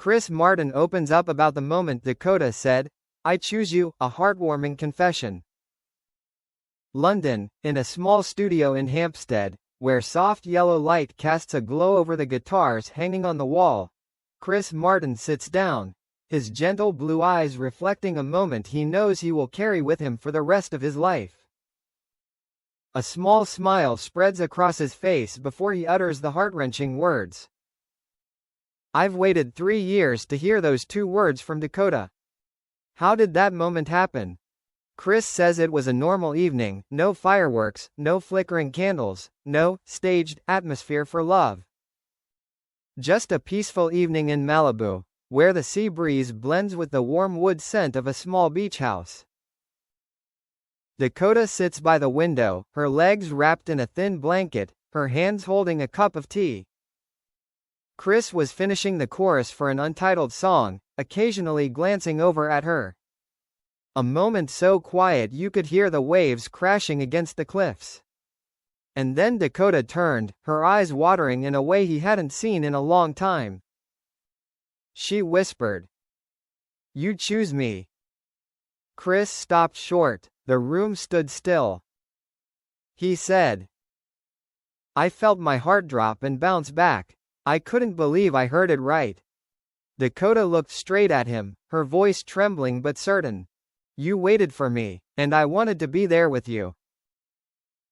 Chris Martin opens up about the moment Dakota said, "I choose you," a heartwarming confession. London, in a small studio in Hampstead, where soft yellow light casts a glow over the guitars hanging on the wall, Chris Martin sits down, his gentle blue eyes reflecting a moment he knows he will carry with him for the rest of his life. A small smile spreads across his face before he utters the heart-wrenching words. "I've waited 3 years to hear those 2 words from Dakota." How did that moment happen? Chris says it was a normal evening, no fireworks, no flickering candles, no staged atmosphere for love. Just a peaceful evening in Malibu, where the sea breeze blends with the warm wood scent of a small beach house. Dakota sits by the window, her legs wrapped in a thin blanket, her hands holding a cup of tea. Chris was finishing the chorus for an untitled song, occasionally glancing over at her. A moment so quiet you could hear the waves crashing against the cliffs. And then Dakota turned, her eyes watering in a way he hadn't seen in a long time. She whispered, "You choose me." Chris stopped short, the room stood still. He said, "I felt my heart drop and bounce back. I couldn't believe I heard it right." Dakota looked straight at him, her voice trembling but certain. "You waited for me, and I wanted to be there with you."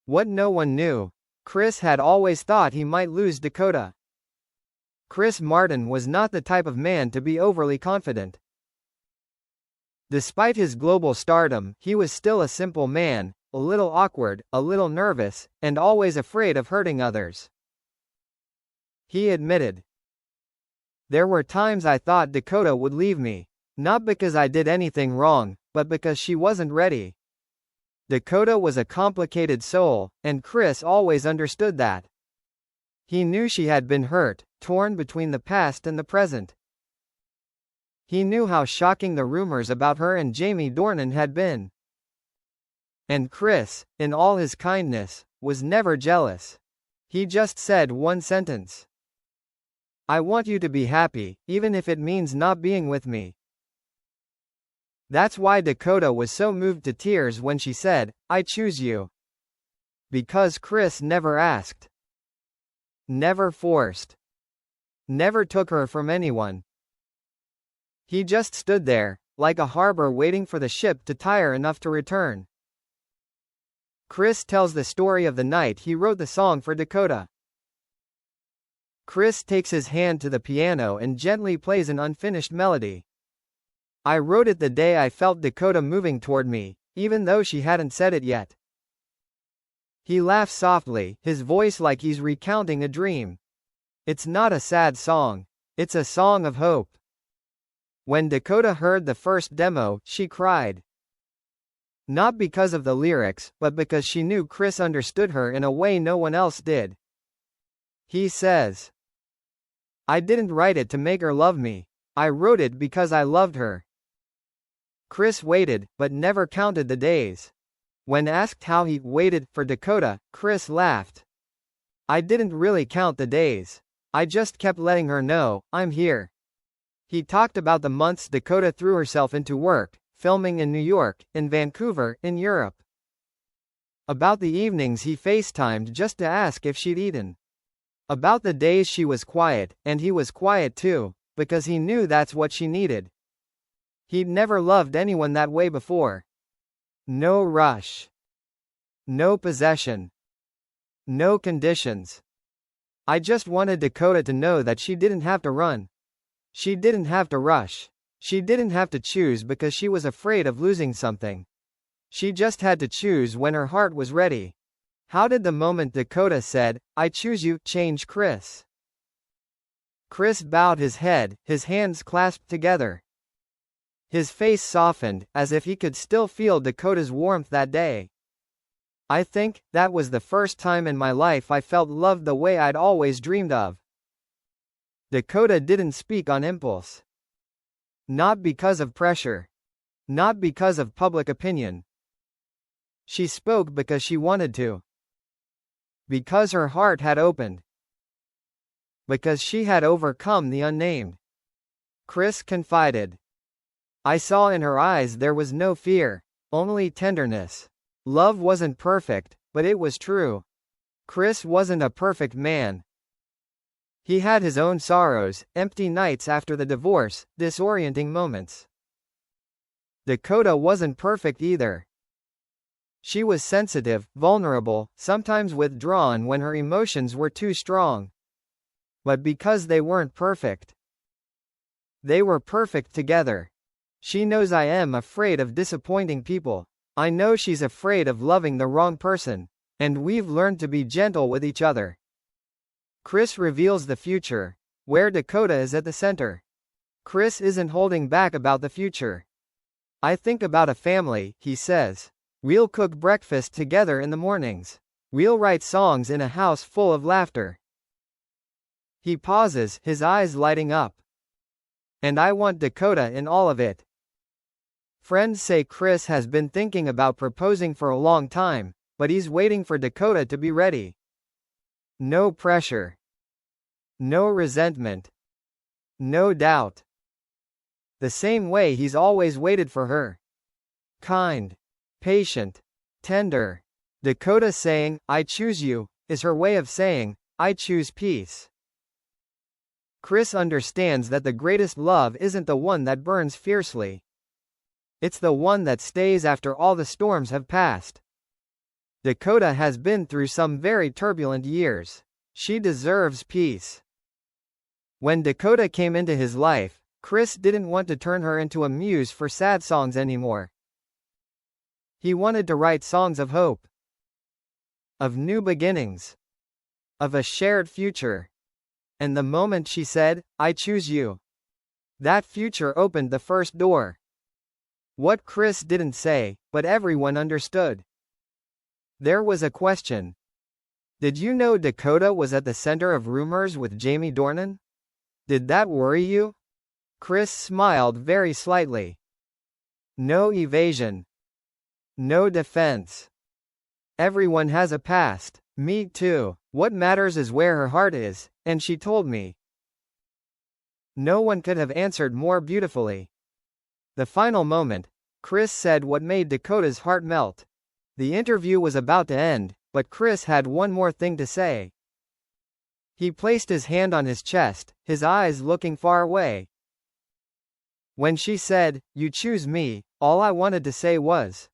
What no one knew, Chris had always thought he might lose Dakota. Chris Martin was not the type of man to be overly confident. Despite his global stardom, he was still a simple man, a little awkward, a little nervous, and always afraid of hurting others. He admitted, "There were times I thought Dakota would leave me. Not because I did anything wrong, but because she wasn't ready." Dakota was a complicated soul, and Chris always understood that. He knew she had been hurt, torn between the past and the present. He knew how shocking the rumors about her and Jamie Dornan had been. And Chris, in all his kindness, was never jealous. He just said one sentence. "I want you to be happy, even if it means not being with me." That's why Dakota was so moved to tears when she said, "I choose you." Because Chris never asked. Never forced. Never took her from anyone. He just stood there, like a harbor waiting for the ship to tire enough to return. Chris tells the story of the night he wrote the song for Dakota. Chris takes his hand to the piano and gently plays an unfinished melody. "I wrote it the day I felt Dakota moving toward me, even though she hadn't said it yet." He laughs softly, his voice like he's recounting a dream. It's not a sad song. It's a song of hope. When Dakota heard the first demo, she cried. Not because of the lyrics, but because she knew Chris understood her in a way no one else did. He says, "I didn't write it to make her love me. I wrote it because I loved her." Chris waited, but never counted the days. When asked how he waited for Dakota, Chris laughed. "I didn't really count the days. I just kept letting her know, I'm here." He talked about the months Dakota threw herself into work, filming in New York, in Vancouver, in Europe. About the evenings he FaceTimed just to ask if she'd eaten. About the days she was quiet, and he was quiet too, because he knew that's what she needed. He'd never loved anyone that way before. No rush. No possession. No conditions. "I just wanted Dakota to know that she didn't have to run. She didn't have to rush. She didn't have to choose because she was afraid of losing something. She just had to choose when her heart was ready." How did the moment Dakota said, "I choose you," change Chris? Chris bowed his head, his hands clasped together. His face softened, as if he could still feel Dakota's warmth that day. "I think that was the first time in my life I felt loved the way I'd always dreamed of." Dakota didn't speak on impulse. Not because of pressure. Not because of public opinion. She spoke because she wanted to. Because her heart had opened. Because she had overcome the unnamed. Chris confided. I saw in her eyes there was no fear, only tenderness. Love wasn't perfect, but it was true. Chris wasn't a perfect man. He had his own sorrows, empty nights after the divorce, disorienting moments. Dakota wasn't perfect either. She was sensitive, vulnerable, sometimes withdrawn when her emotions were too strong. But because they weren't perfect, they were perfect together. She knows I am afraid of disappointing people. I know she's afraid of loving the wrong person. And we've learned to be gentle with each other. Chris reveals the future, where Dakota is at the center. Chris isn't holding back about the future. I think about a family, he says. We'll cook breakfast together in the mornings. We'll write songs in a house full of laughter. He pauses, his eyes lighting up. And I want Dakota in all of it. Friends say Chris has been thinking about proposing for a long time, but he's waiting for Dakota to be ready. No pressure. No resentment. No doubt. The same way he's always waited for her. Kind. Patient. Tender. Dakota saying, I choose you, is her way of saying, I choose peace. Chris understands that the greatest love isn't the one that burns fiercely. It's the one that stays after all the storms have passed. Dakota has been through some very turbulent years. She deserves peace. When Dakota came into his life, Chris didn't want to turn her into a muse for sad songs anymore. He wanted to write songs of hope, of new beginnings, of a shared future. And the moment she said, I choose you, that future opened the first door. What Chris didn't say, but everyone understood. There was a question. Did you know Dakota was at the center of rumors with Jamie Dornan? Did that worry you? Chris smiled very slightly. No evasion. No defense. Everyone has a past. Me too. What matters is where her heart is, and she told me. No one could have answered more beautifully. The final moment, Chris said what made Dakota's heart melt. The interview was about to end, but Chris had one more thing to say. He placed his hand on his chest, his eyes looking far away. When she said, you choose me, all I wanted to say was,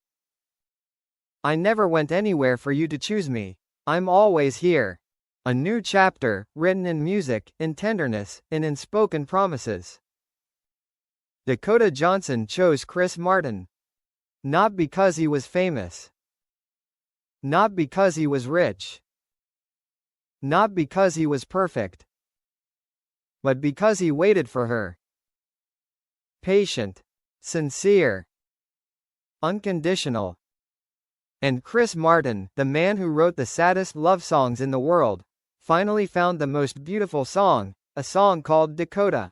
I never went anywhere for you to choose me. I'm always here. A new chapter, written in music, in tenderness, and in spoken promises. Dakota Johnson chose Chris Martin. Not because he was famous. Not because he was rich. Not because he was perfect. But because he waited for her. Patient. Sincere. Unconditional. And Chris Martin, the man who wrote the saddest love songs in the world, finally found the most beautiful song, a song called Dakota.